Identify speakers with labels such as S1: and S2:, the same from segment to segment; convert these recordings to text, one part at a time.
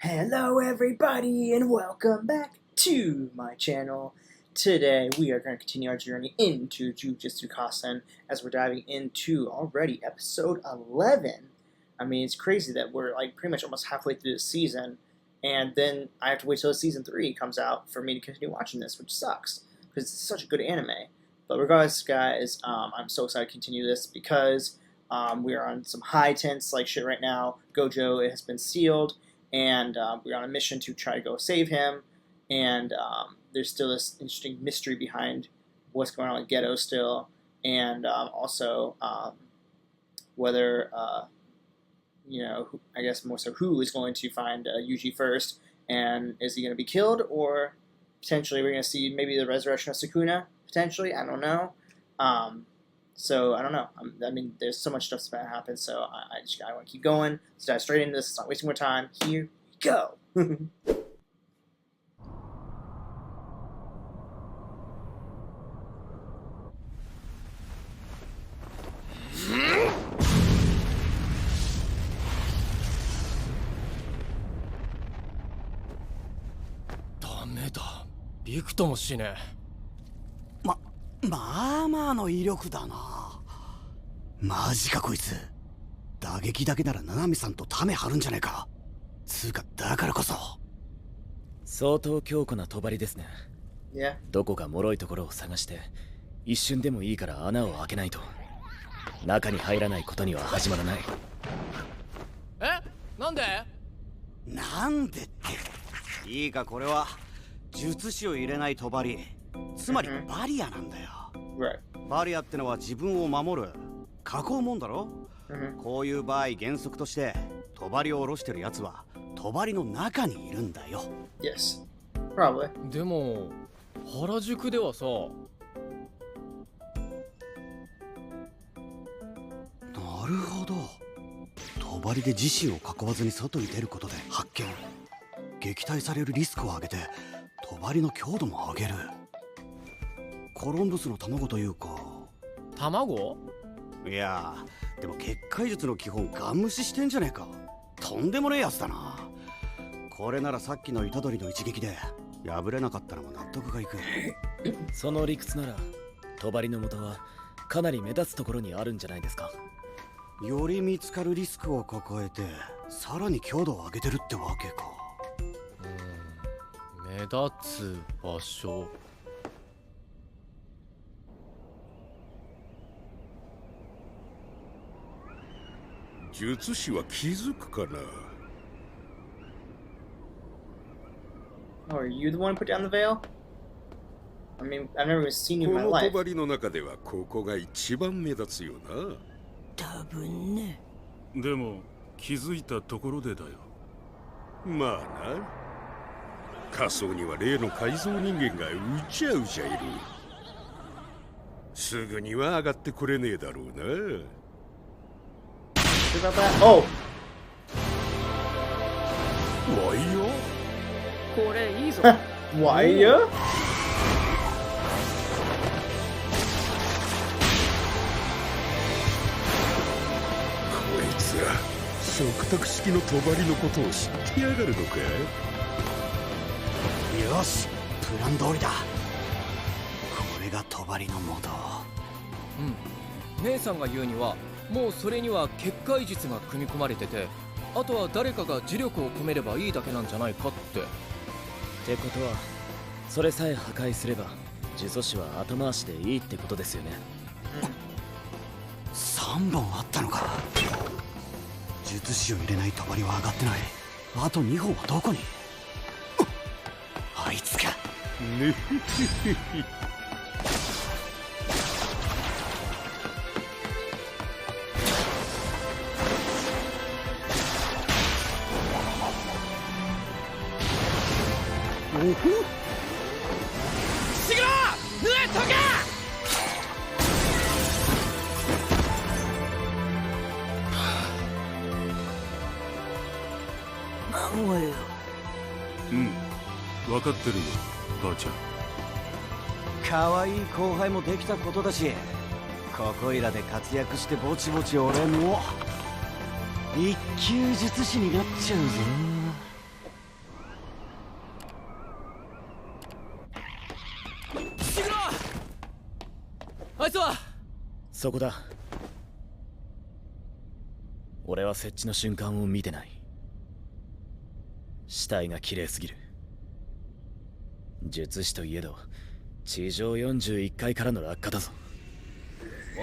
S1: Hello everybody and welcome back to my channel. Today we are going to continue our journey into JUJUTSU KAISEN as we're diving into already episode 11. I mean, it's crazy that we're like pretty much almost halfway through the season, and then I have to wait till season 3 comes out for me to continue watching this, which sucks because it's such a good anime. But regardless, guys, I'm so excited to continue this because we are on some high tense like shit right now. Gojo has been sealed, and we're on a mission to try to go save him, and there's still this interesting mystery behind what's going on with Geto still, and also whether, I guess more so who is going to find Yuji first, and is he going to be killed, or potentially we're going to see maybe the resurrection of Sukuna, potentially, I don't know. So, I don't know. I mean, there's so much stuff's about to happen, so I want to keep going. Let's dive straight into this. Let's not wasting more time. Here we go.
S2: ダメだ。びくともしねえ。
S3: まあまあの威力だな。マジかこいつ。打撃だけなら七海さんとタメ張るんじゃねえか。つうかだからこそ
S2: 相当強固な帳ですね。
S1: Yeah.
S2: どこか脆いところを探して一瞬でもいいから穴を開けないと中に入らないことには始まらない。え、なんで？
S3: なんでっていいか、これは術師を入れない帳、つまりバリアなんだよ。
S1: Right.
S3: バリアってのは自分を守る囲うもんだろ。こういう場合原則として帳を下ろしてるやつは帳の中にいるんだよ。
S1: Yes. Probably.
S2: でも原宿ではさ。
S3: なるほど。帳で自身を囲わずに外に出ることで発見、撃退されるリスクを上げて帳の強度も上げる。コロンブスの卵というか。
S2: 卵？
S3: いやでも結界術の基本ガン無視してんじゃねえか。とんでもねえやつだな。これならさっきの虎杖の一撃で破れなかったのも納得がいく。
S2: その理屈なら帳の元はかなり目立つところにあるんじゃないですか。
S3: より見つかるリスクを抱えてさらに強度を上げてるってわけか。
S2: 目立つ場所。
S4: 術師は気づくかな。
S1: Oh, are you the one who put down the veil? I mean, I've never even seen you in
S4: こ
S1: my
S4: の
S1: life.
S4: 帳の中ではここが一番目立つよな。
S3: 多分ね。
S5: でも気づいたところでだよ。
S4: まあな。仮想には例の改造人間がうじゃうじゃいる。すぐには上がってこれねえだろうな。
S1: About that? Oh!
S4: わいよ。
S2: これいいぞ。
S1: Why ya?
S4: こいつら食卓式の帳のことを知ってやがるのか。
S3: よし、プラン通りだ。これが帳の元。
S2: 姉さんが言うにはもうそれには結界術が組み込まれてて、あとは誰かが磁力を込めればいいだけなんじゃないかって。ってことはそれさえ破壊すれば呪詛師は後回しでいいってことですよね。
S3: 3本あったのか。術師を入れない帳は上がってない。あと2本はどこに。あいつか。
S4: ね
S3: おほ。
S2: シグロー、ヌエトゲ。
S3: なんわよ。
S5: 分かってるよ、ばあちゃん。
S3: 可愛い後輩もできたことだし、ここいらで活躍してぼちぼち俺も一級術師になっちゃうぞ。
S2: すわ。そこだ。俺は設置の瞬間を見てない。死体が綺麗すぎる。術師といえど地上41階からの落下だぞ。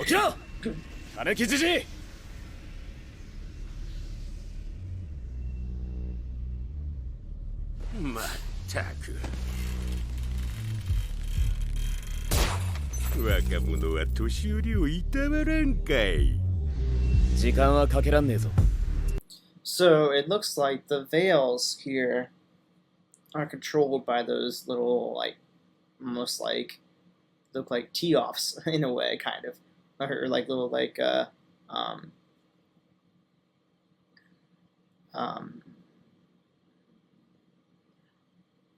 S2: 起きろ金木じじい。
S4: まったく若者は年寄りをいたわらんかい。
S2: 時間はかけらんねえぞ。
S1: So it looks like the veils here are controlled by those little, like, almost like, look like tee-offs in a way, kind of. Or like little, like,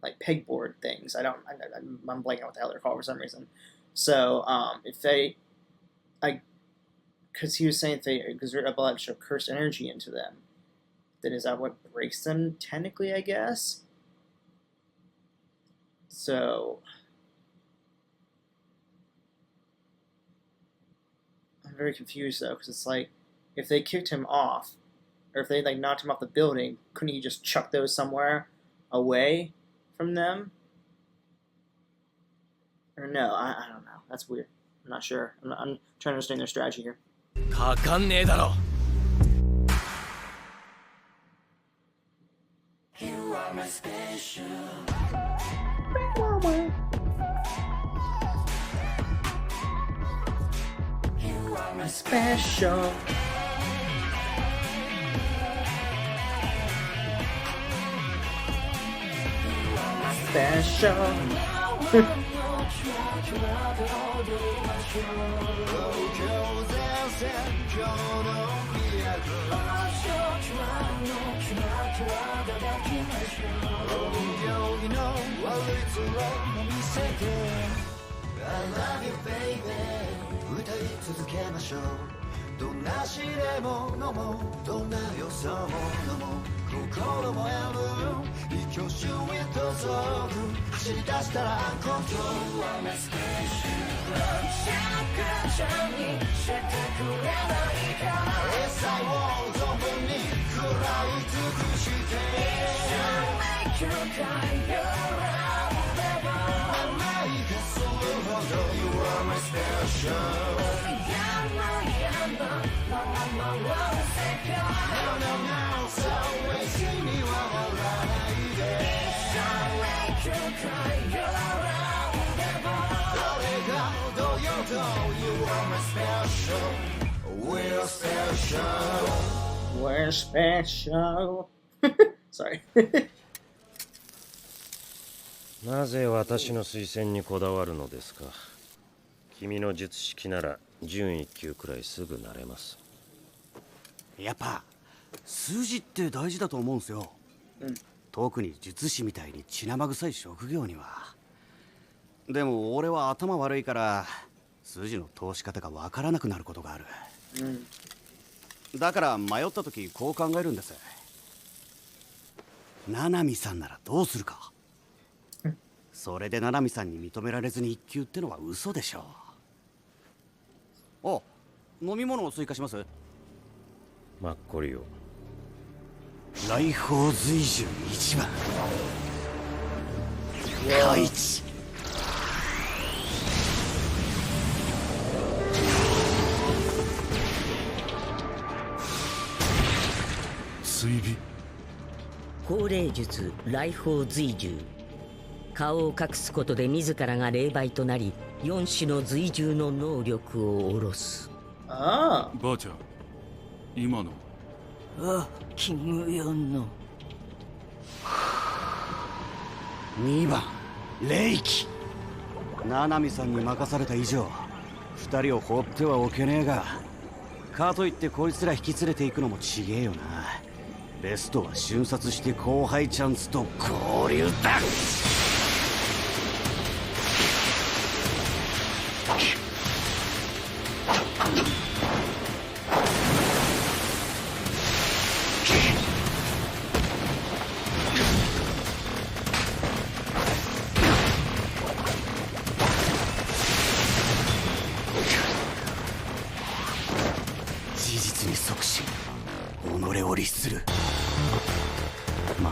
S1: like pegboard things. I'm blanking on what the hell they're called for some reason. So, if they, because he was saying if they exert a bunch of cursed energy into them, then is that what breaks them, technically, I guess? So, I'm very confused, though, because it's like, if they kicked him off, or if they, like, knocked him off the building, couldn't he just chuck those somewhere away from them? Or no, I don't know. That's weird. I'm not sure. I'm trying to understand their strategy here.
S2: かかんねえだろ。
S1: Special. Special.
S3: I love you, baby. 歌い続けましょう。どんな試練も飲もう。どんな予想も飲もう。心もやむ。一挙手へとぞ。走り出したらアンコントロール。You are my special love. シャカシャにしてくれないかな。餌を存分に食らい尽くして。It shall make you cry your own forever. 甘いかするほど You are my special. No, no, no, so wasting me while I die. Shall make you cry your own forever. You are my special. We're special.
S1: We're special. Sorry.
S6: なぜ私の推薦にこだわるのですか。君の術式なら準1級くらいすぐなれます。
S3: やっぱ数字って大事だと思うんすよ、特に術師みたいに血生臭い職業には。でも俺は頭悪いから数字の通し方がわからなくなることがある、だから迷った時こう考えるんです。七海さんならどうするか、それで七海さんに認められずに1級ってのは嘘でしょう。あ、飲み物を追加します。
S6: マッコリを。
S3: 来訪随従1番開一。
S5: 追尾。
S7: 法令術来訪随従。顔を隠すことで自らが霊媒となり4種の随従の能力を下ろす。
S1: ああ。
S5: ばあちゃん、今の。
S7: あ、キムヨンの。
S3: 2番霊気。七海さんに任された以上2人を放ってはおけねえが、かといってこいつら引き連れていくのもちげえよな。ベストは瞬殺して後輩チャンスと合流だ。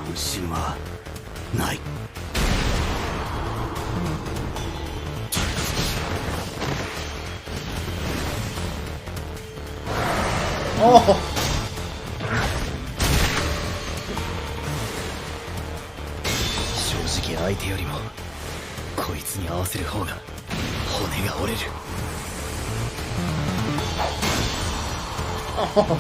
S3: 安心はない。
S1: Oh!
S2: 正直相手よりもこいつに合わせる方が骨が折れる。
S1: Oh. Oh.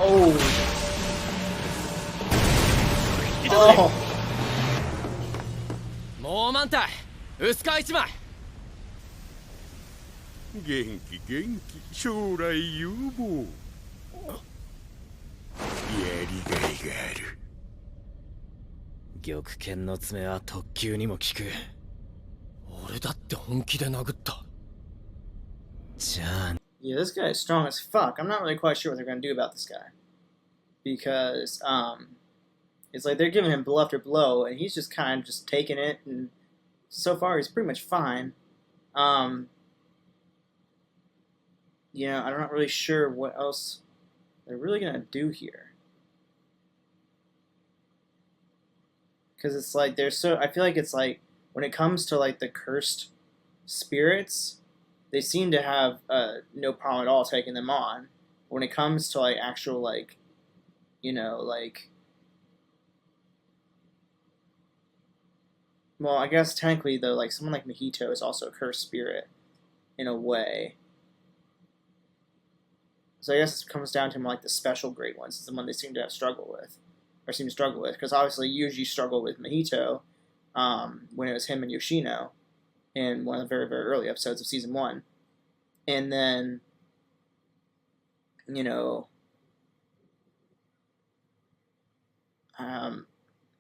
S1: Oh.
S2: もう満タイ薄皮一枚。
S4: 元気元気、将来有望。やりがいがある。
S2: 玉剣の爪は特級にも効く。俺だって本気で殴った。じゃあ
S1: Yeah, this guy is strong as fuck. I'm not really quite sure what they're gonna do about this guy. Because, it's like they're giving him blow after blow, and he's just kind of just taking it, and so far he's pretty much fine. You know, I'm not really sure what else they're really gonna do here. Because it's like, they're so, I feel like it's like, when it comes to like the cursed spirits, they seem to have no problem at all taking them on. When it comes to like actual like, you know, like, well, I guess technically though, like someone like Mahito is also a cursed spirit in a way. So I guess it comes down to like the special grade ones. It's the one they seem to have struggled with, or seem to struggle with, because obviously usually struggle with Mahito when it was him and Yoshino in one of the very, very early episodes of season 1. And then, you know, it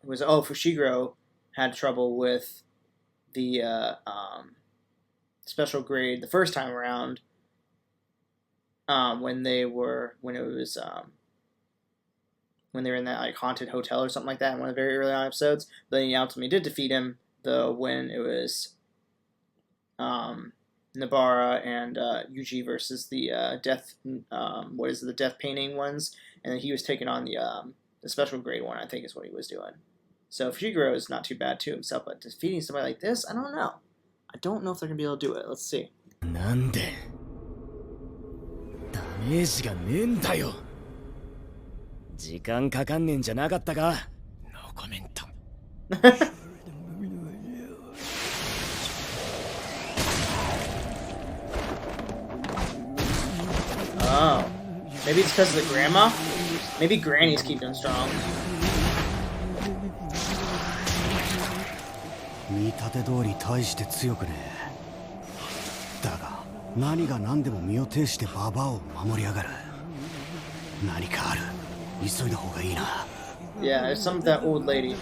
S1: was, Fushiguro had trouble with the special grade the first time around when they were in that like haunted hotel or something like that in one of the very early on episodes. But then he ultimately did defeat him though when it was Nabara and Yuji versus the death the death painting ones, and then he was taking on the special grade one, I think is what he was doing. So Fushiguro is not too bad to himself, but defeating somebody like this, I don't know. I don't know if they're gonna be able to do it. Let's see.
S2: なんでダメージがねえんだよ。時間かかんねえんじゃなかったか。ノーコメント。
S1: Oh, maybe it's because of the grandma. Maybe Granny's keeping him strong.
S3: 見立て通り大して強くねえ。だが何が何でも身を挺してババアを守りやがる。何かある。急いだ方がいいな。
S1: Yeah, it's some of that old lady.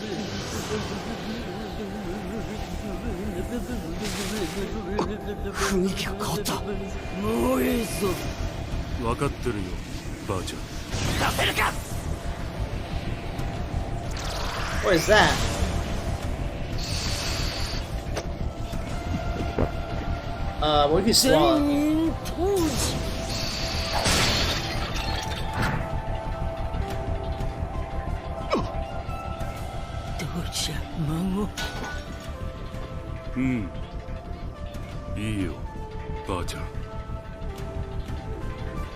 S3: 雰囲気が変わった。
S2: もういいぞ。
S5: 分かってるよ、ばあちゃん。
S2: 出せるか。
S1: What is that? What if you swallow?
S5: うん。いいよ、ばあちゃん。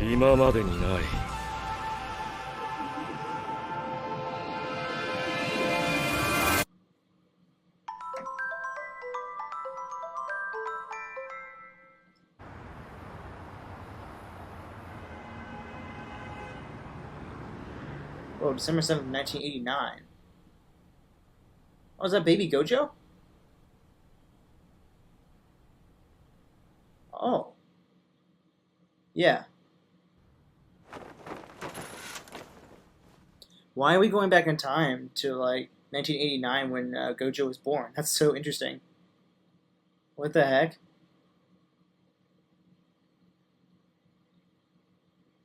S6: 今までにない。
S1: Oh, December 7th, 1989. Oh, is that baby Gojo? Oh. Yeah. Why are we going back in time to, like, 1989 when Gojo was born? That's so interesting. What the heck?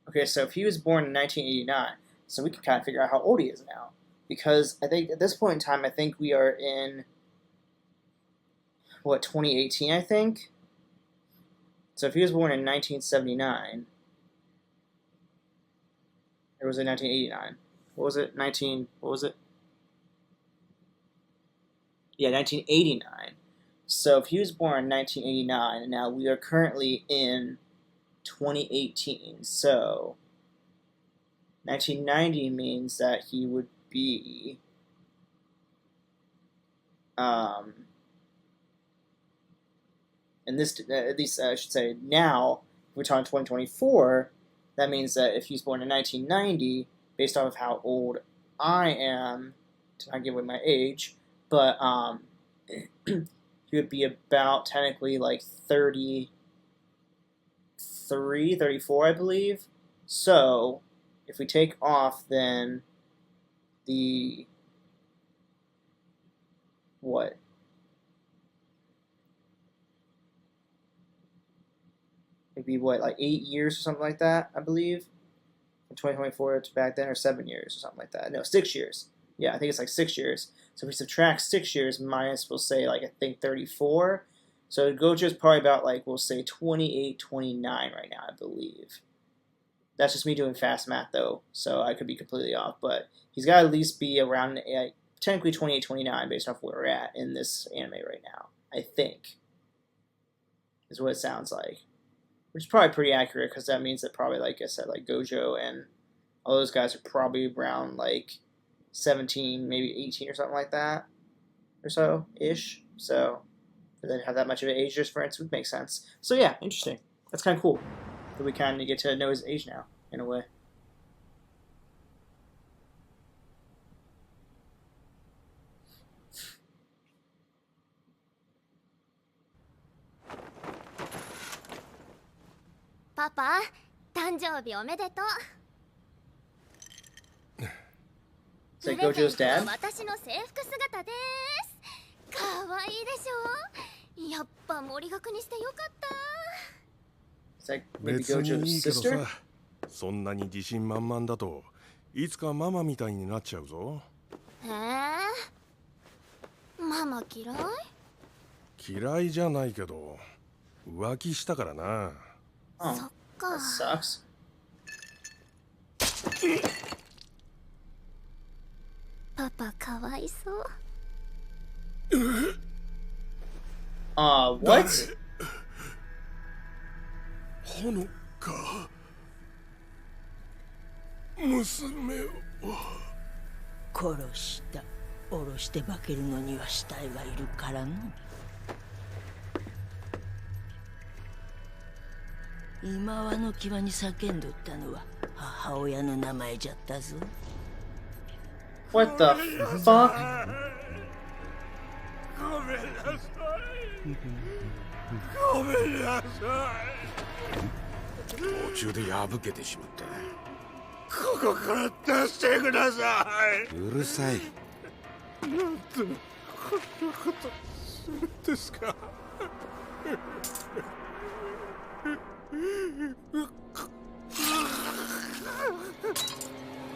S1: Okay, so if he was born in 1989, so we can kind of figure out how old he is now. Because I think at this point in time, I think we are in, what, 2018, I think? So if he was born in 1979, or was it 1989? What was it? What was it? Yeah, 1989. So if he was born in 1989, and now we are currently in 2018, so 1990 means that he would be and this at least I should say now if we're talking 2024, that means that if he's born in 1990, based off of how old I am, to not give away my age, but he would be about technically like 33, 34, I believe. So if we take off then the what? Maybe what, like 8 years or something like that, I believe. From 2024 to back then, or 7 years or something like that. No, 6 years. Yeah, I think it's like 6 years. So if we subtract 6 years minus, we'll say, like, I think 34. So Gojo's probably about, like, we'll say 28, 29 right now, I believe. That's just me doing fast math, though, so I could be completely off. But he's got to at least be around, technically 28, 29, based off where we're at in this anime right now, I think. Is what it sounds like. Which is probably pretty accurate, because that means that probably, like I said, like Gojo and all those guys are probably around, like, 17, maybe 18 or something like that, or so-ish. So, for them to have that much of an age difference would make sense. So yeah, interesting. That's kind of cool that we kind of get to know his age now, in a way.
S8: Papa, 誕生日おめでとう。
S1: Is that Gojo's dad?
S8: 私の制服姿です。可愛いでしょ。やっぱ森学にしてよかった。
S1: Is that maybe
S4: 別に
S1: Gojo's
S4: いいけど
S1: sister?
S4: さ、そんなに自信満々だといつかママみたいになっちゃうぞ。
S8: ママ嫌い？
S4: 嫌いじゃないけど浮気したからな。
S1: Oh,
S8: そっか。
S1: that sucks.
S8: パパかわいそう。
S1: What?
S4: ほのか娘を
S9: 殺した。下ろして化けるのには死体がいるからの。今はの際に叫んどったのは母親の名前じゃったぞ。
S1: What the fuck?
S4: ごめんなさい。ごめんなさい。途中で破けてしまった。ここから出してください。
S3: うるさい。
S4: なんでこんなことするんですか。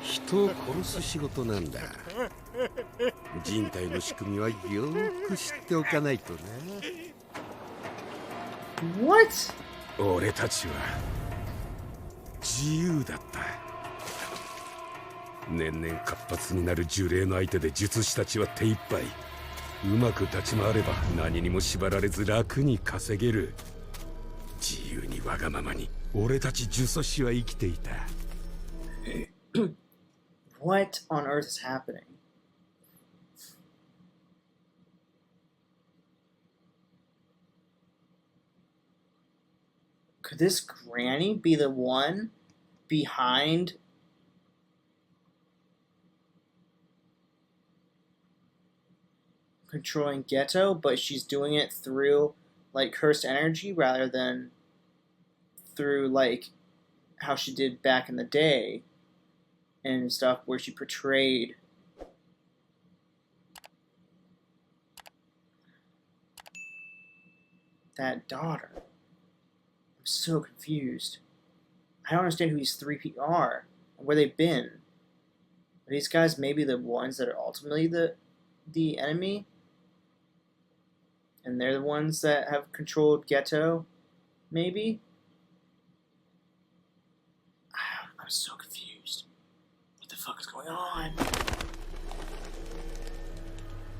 S10: 人を殺す仕事なんだ。人体の仕組みはよく知っておかないとな。
S1: What?
S4: 俺たちは自由だった。年々活発になる呪霊の相手で術師たちは手一杯。うまく立ち回れば何にも縛られず楽に稼げる。自由にわがままに俺たち呪詛師は生きていた。
S1: What on earth is happening? Could this granny be the one behind controlling Ghetto, but she's doing it through like cursed energy rather than through like how she did back in the day and stuff, where she portrayed that daughter. I'm so confused. I don't understand who these three people are and where they've been. Are these guys maybe the ones that are ultimately the enemy? And they're the ones that have controlled Geto? Maybe? I'm so confused. What the fuck is going on?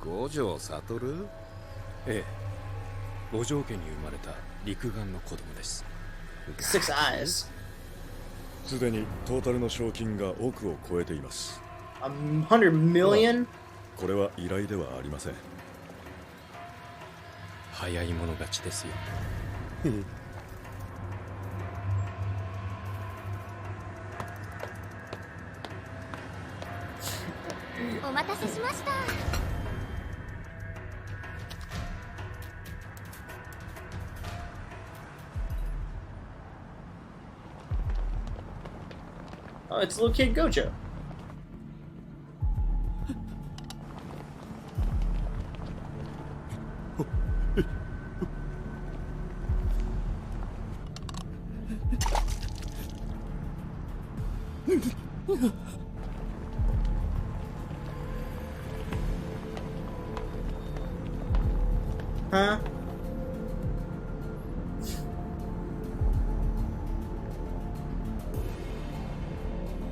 S10: Gojo Satoru?
S5: ええ、五条家に生まれた陸眼の子供です。
S1: Six eyes.
S11: すでにトータルの賞金が億を超えています。
S1: 100 million?
S11: これは依頼ではありません。
S5: 早い者勝ちですよ。
S8: お待たせしました。
S1: Oh, it's little kid Gojo. Huh?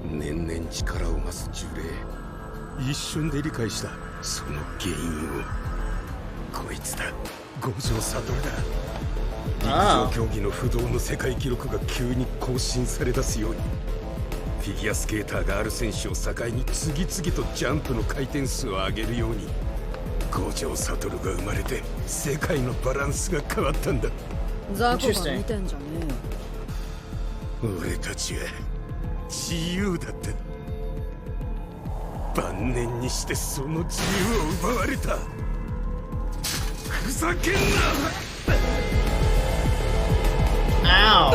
S10: 年々力を増す呪霊。一瞬で理解したその原因を。こいつだ、五条悟だ。陸上競技の不動の世界記録が急に更新され出すように、フィギュアスケーターがある選手を境に次々とジャンプの回転数を上げるように、五条悟が生まれて世界のバランスが変わったんだ。
S12: ザコが見てんじゃね
S10: えよ。俺たちは自由だった。晩年にしてその自由を奪われた。ふざけんな。
S1: Ow.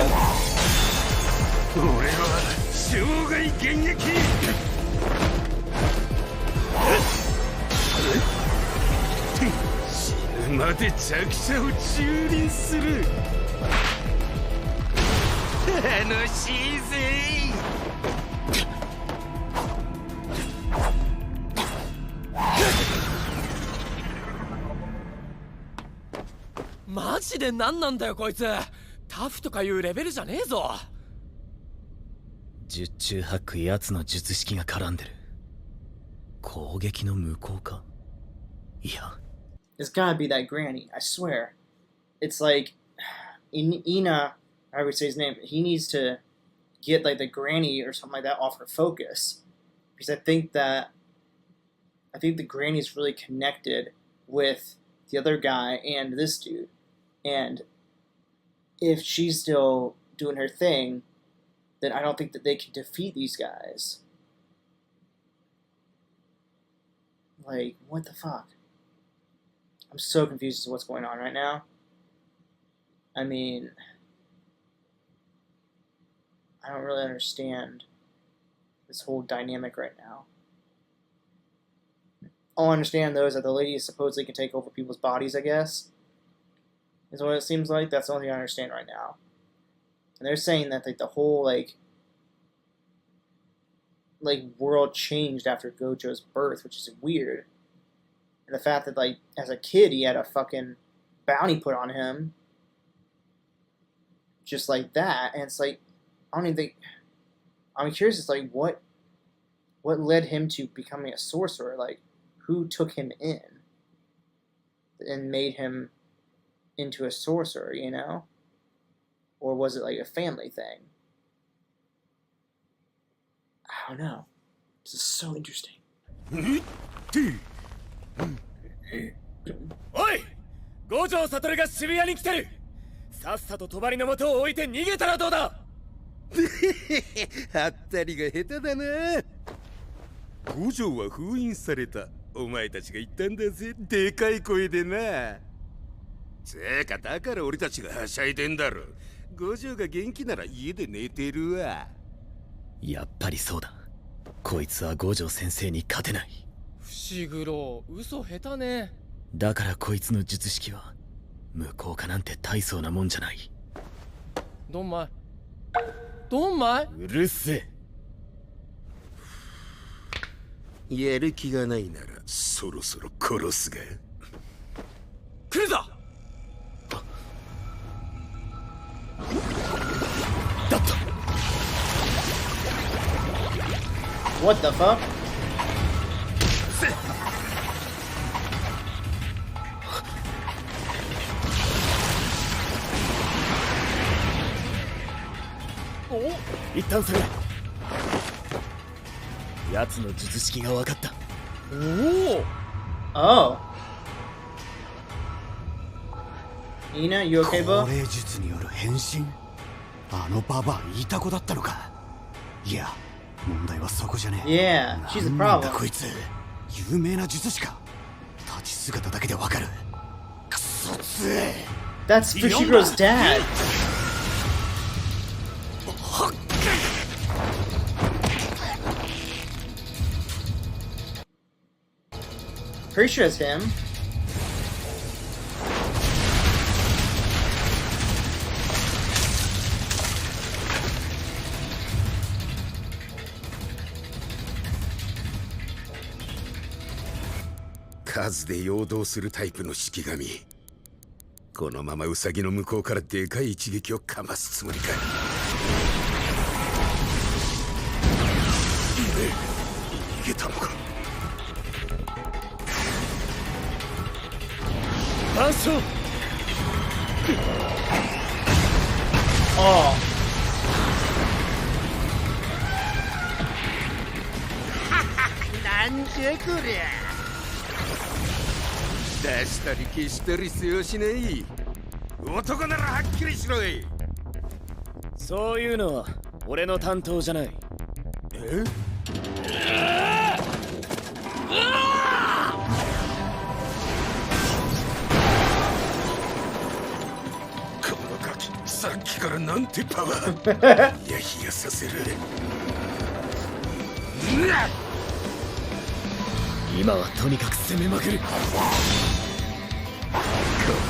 S10: 俺は生涯現役。死ぬまで弱者を蹂躙する。楽しいぜ。
S2: マジで何なんだよこいつ。タフとかいうレベルじゃねえぞ。
S13: 十中八九奴の術式が絡んでる。攻撃の無効化？いや。
S1: It's gotta be that granny, I swear. It's like Ina, I would say his name, he needs to get like the granny or something like that off her focus. Because I think the granny is really connected with the other guy and this dude. And if she's still doing her thing, then I don't think that they can defeat these guys. Like, what the fuck? I'm so confused as to what's going on right now. I mean, I don't really understand this whole dynamic right now. All I understand, though, is that the lady supposedly can take over people's bodies, I guess. Is what it seems like. That's the only thing I understand right now. And they're saying that like the whole like world changed after Gojo's birth, which is weird. And the fact that like as a kid he had a fucking bounty put on him, just like that, and it's like I don't even think. I'm curious. It's like what led him to becoming a sorcerer? Like who took him in and made him into a sorcerer, you know? Or was it like a family thing? I don't know. This is so interesting.
S2: おい、五条悟が渋谷に来てる。さっさと帳の元を置いて逃げたらどうだ。
S10: はったりが下手だな。五条は封印された。お前たちが言ったんだぜ、でかい声でな。つーかだから俺たちがはしゃいでんだろ。五条が元気なら家で寝てるわ。
S13: やっぱりそうだ。こいつは五条先生に勝てない。
S2: 伏黒、嘘下手ね。
S13: だからこいつの術式は無効化なんて大層なもんじゃない。
S2: ドンマイ、ドンマイ。
S13: うるせえ。
S10: やる気がないならそろそろ殺すが。
S2: 来るぞ。
S13: だった。
S1: What the fuck?
S13: Oh, 一旦下げる。奴の術式が分かった。
S1: Oh. Ina, you okay, bro?
S3: 高齢術による変身。あのババアイタコだったのか。いや、問題はそこじゃねえ。
S1: Yeah, she's a
S3: なんだ
S1: problem.
S3: こいつ。有名な術師か。立ち姿だけでわかる。クソ強え。
S1: That's Fushiguro's dad. Pretty sure it's him.
S10: 「数で陽動するタイプの式神。このままウサギの向こうからでかい一撃をかますつもりか。逃げたのか。
S13: 反射。
S1: Oh.
S10: なんじゃこりゃ。出したり消したりせよしない。男ならはっきりしろい。
S13: そういうのは俺の担当じゃない。
S10: え？このガキ、さっきからなんてパワー。いや冷やさせる。
S13: 今はとにかく攻めまくる。
S10: こっ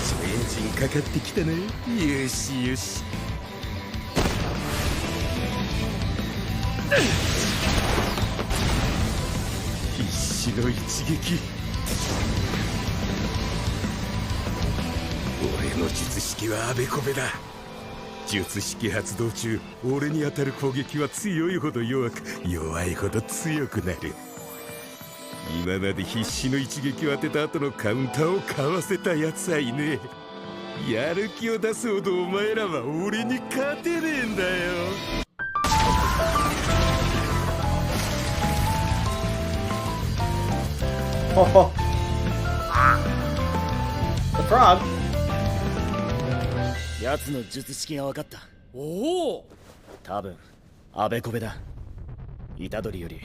S10: ちもエンジンかかってきたね。よしよし。必死の一撃。俺の術式はあべこべだ。術式発動中、俺に当たる攻撃は強いほど弱く、弱いほど強くなる。今まで必死の一撃を当てた後のカウンターをかわせたやつはいねえ。やる気を出すほどお前らは俺に勝てねえんだよ。
S1: Oh, oh. The frog.
S13: 奴の術式が分かった。
S2: おお。
S13: 多分あべこべだ。虎杖より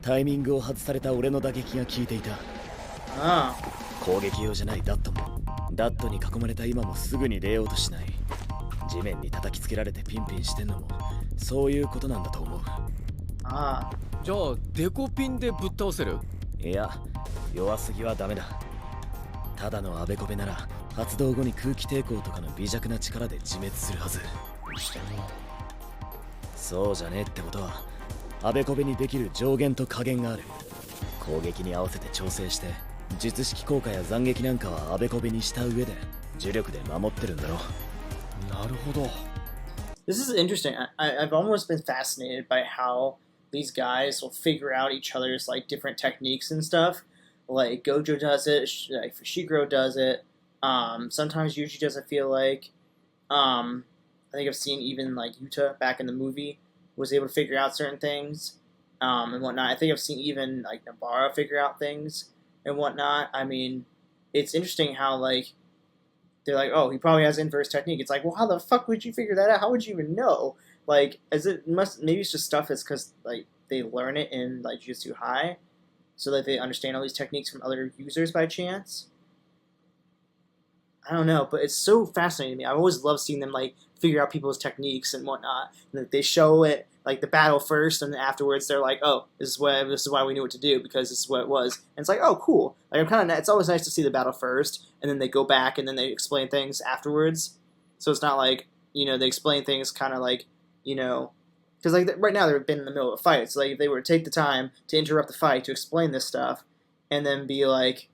S13: タイミングを外された俺の打撃が効いていた。
S1: Ah.
S13: 攻撃用じゃないダットもダットに囲まれた今もすぐに出ようとしない。地面に叩きつけられてピンピンしてんのもそういうことなんだと思う。
S1: Ah.
S2: じゃあデコピンでぶっ倒せる？
S13: いや、弱すぎはダメだ。ただのあべこべなら発動後に空気抵抗とかの微弱な力で自滅するはず。そうじゃねえってことはあべこべにできる上限と下限がある。攻撃に合わせて調整して術式効果や斬撃なんかはあべこべにした上で呪力で守ってるんだろう。
S2: なるほど。
S1: This is interesting. I've almost been fascinated by how these guys will figure out each other's like different techniques and stuff. Like Gojo does it, like Fushiguro does it. Sometimes Yuji does. I feel like. I think I've seen even like Yuta back in the movie was able to figure out certain things and whatnot. I think I've seen even like Nabara figure out things and whatnot. I mean, it's interesting how like they're like, oh, he probably has inverse technique. It's like, well, how the fuck would you figure that out? How would you even know? Like, as it must maybe it's just stuff that's because like they learn it in like Jutsu High, so that they understand all these techniques from other users by chance. I don't know, but it's so fascinating to me. I always love seeing them like figure out people's techniques and whatnot. And, like, they show it like the battle first, and then afterwards they're like, "Oh, this is why we knew what to do because this is what it was." And it's like, "Oh, cool." Like I'm kind of it's always nice to see the battle first, and then they go back and then they explain things afterwards. So it's not like they explain things kind of like because Because like right now they've been in the middle of a fight. So like if they were to take the time to interrupt the fight to explain this stuff, and then be like,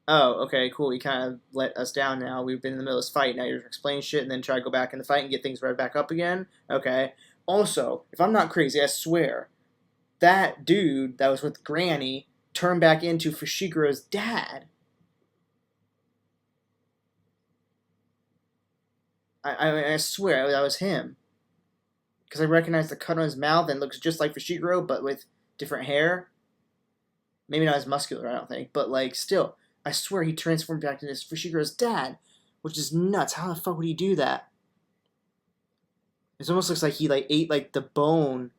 S1: "Oh, okay, cool. You kind of let us down now. We've been in the middle of this fight. Now you're explaining shit, and then try to go back in the fight and get things right back up again." Okay. Also, if I'm not crazy, I swear, that dude that was with Granny turned back into Fushiguro's dad. I swear that was him. Because I recognize the cut on his mouth and looks just like Fushiguro, but with different hair. Maybe not as muscular, I don't think. But, like, still, I swear he transformed back into Fushiguro's dad. Which is nuts. How the fuck would he do that? It almost looks like he, like, ate, like, the bone.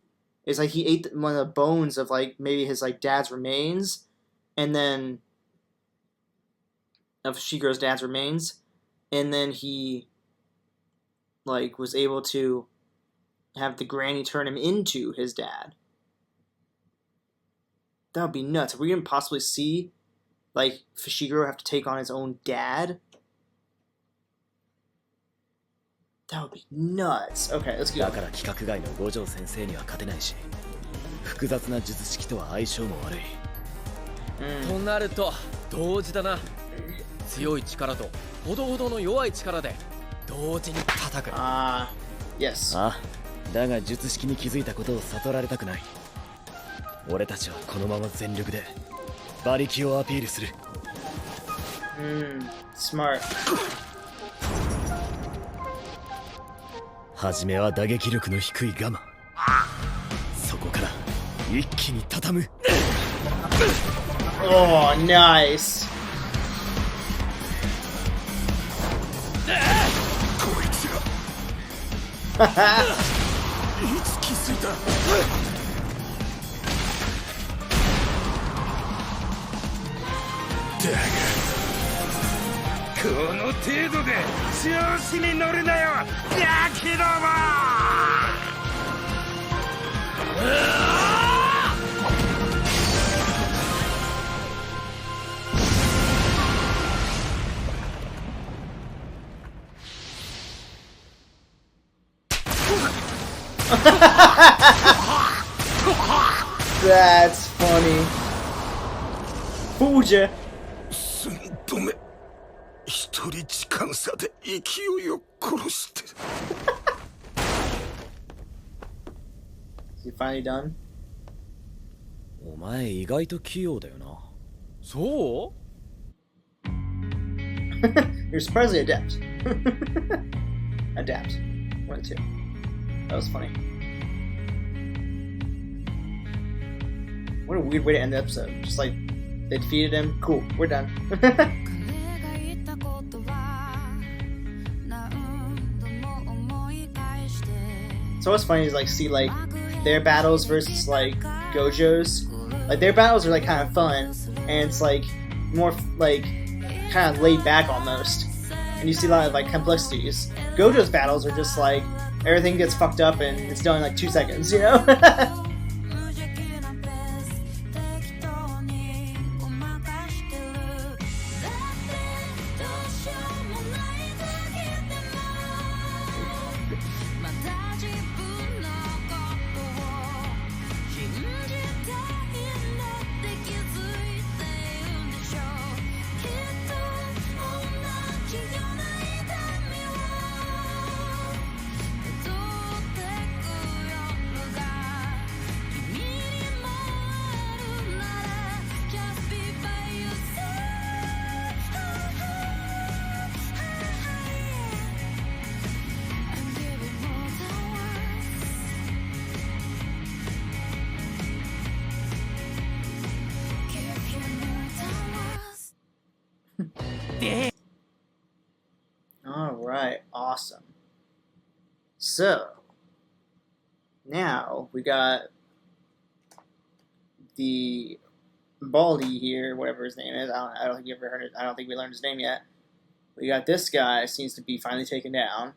S1: It's like he ate one of the bones of, like, maybe his, like, dad's remains. And then... of Fushiguro's dad's remains. And then he... like, was able to have the granny turn him into his dad. That would be nuts. Are we going to possibly see, like, Fushiguro have to take on his own dad? That would be nuts. Okay, let's go.
S13: だから規格外の五条先生には勝てないし、複雑な術式とは相性も悪い。
S2: となると同時だな。強い力とほどほどの弱い力で同時に叩く。
S1: Yes.
S13: あ、だが術式に気づいたことを悟られたくない。俺たちはこのまま全力で馬力をアピールする。
S1: Smart.
S13: 初めは打撃力の低い我慢。そこから一気に畳む。
S1: Oh, nice.
S10: こいつがいつ気づいた。だがこの程度で調子に乗るなよ、ガキども。
S1: That's funny. Fuja.
S10: 寸止め。一人時間差で勢いを殺して。
S1: Is he finally done?
S13: お前意外と器用だよな。
S2: そう？
S1: You're surprisingly adept. Adapt. 1 and 2. That was funny. What a weird way to end the episode. Just like, they defeated him. Cool, we're done. So what's funny is like see like their battles versus like Gojo's. Like their battles are like kind of fun, and it's like more like kind of laid back almost. And you see a lot of like complexities. Gojo's battles are just like everything gets fucked up and it's done in like 2 seconds, you know? Alright, awesome. So, now we got the Baldy here, whatever his name is. I don't think you ever heard it. I don't think we learned his name yet. We got this guy, seems to be finally taken down.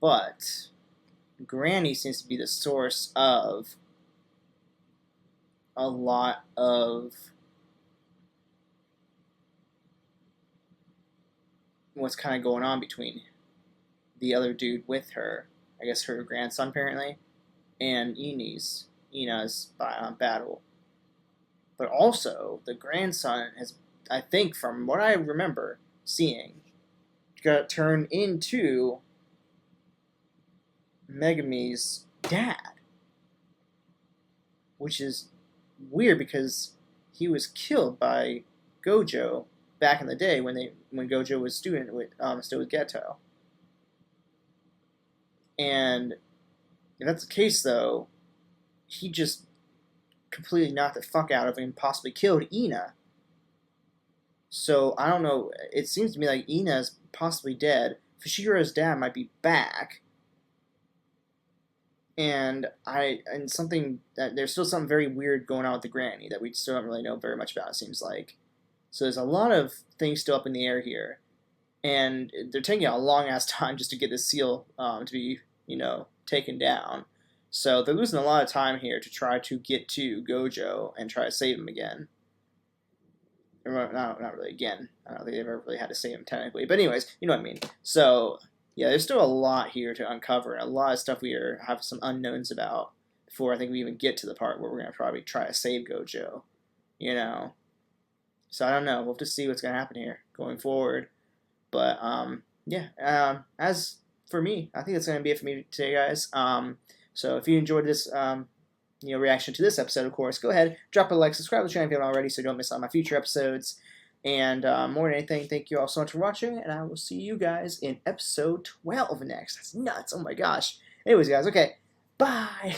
S1: But Granny seems to be the source of a lot of what's kind of going on between the other dude with her I guess her grandson apparently, and Ina's battle. But also, the grandson has, I think from what I remember seeing, got turned into Megumi's dad. Which is weird because he was killed by Gojo back in the day when Gojo was still with Geto. And if that's the case, though, he just completely knocked the fuck out of him and possibly killed Ina. So, I don't know. It seems to me like Ina's possibly dead. Fushiguro's dad might be back. And there's still something very weird going on with the granny that we still don't really know very much about, it seems like. So there's a lot of things still up in the air here. And they're taking a long-ass time just to get this seal to be, taken down. So they're losing a lot of time here to try to get to Gojo and try to save him again. Not really again. I don't think they've ever really had to save him technically. But anyways, you know what I mean. So, yeah, there's still a lot here to uncover. A lot of stuff we have some unknowns about before I think we even get to the part where we're going to probably try to save Gojo. So I don't know. We'll have to see what's going to happen here going forward. But, as for me, I think that's going to be it for me today, guys. So if you enjoyed this, reaction to this episode, of course, go ahead, drop a like, subscribe to the channel if you haven't already so you don't miss out on my future episodes. And more than anything, thank you all so much for watching, and I will see you guys in episode 12 next. That's nuts. Oh my gosh. Anyways, guys, okay. Bye.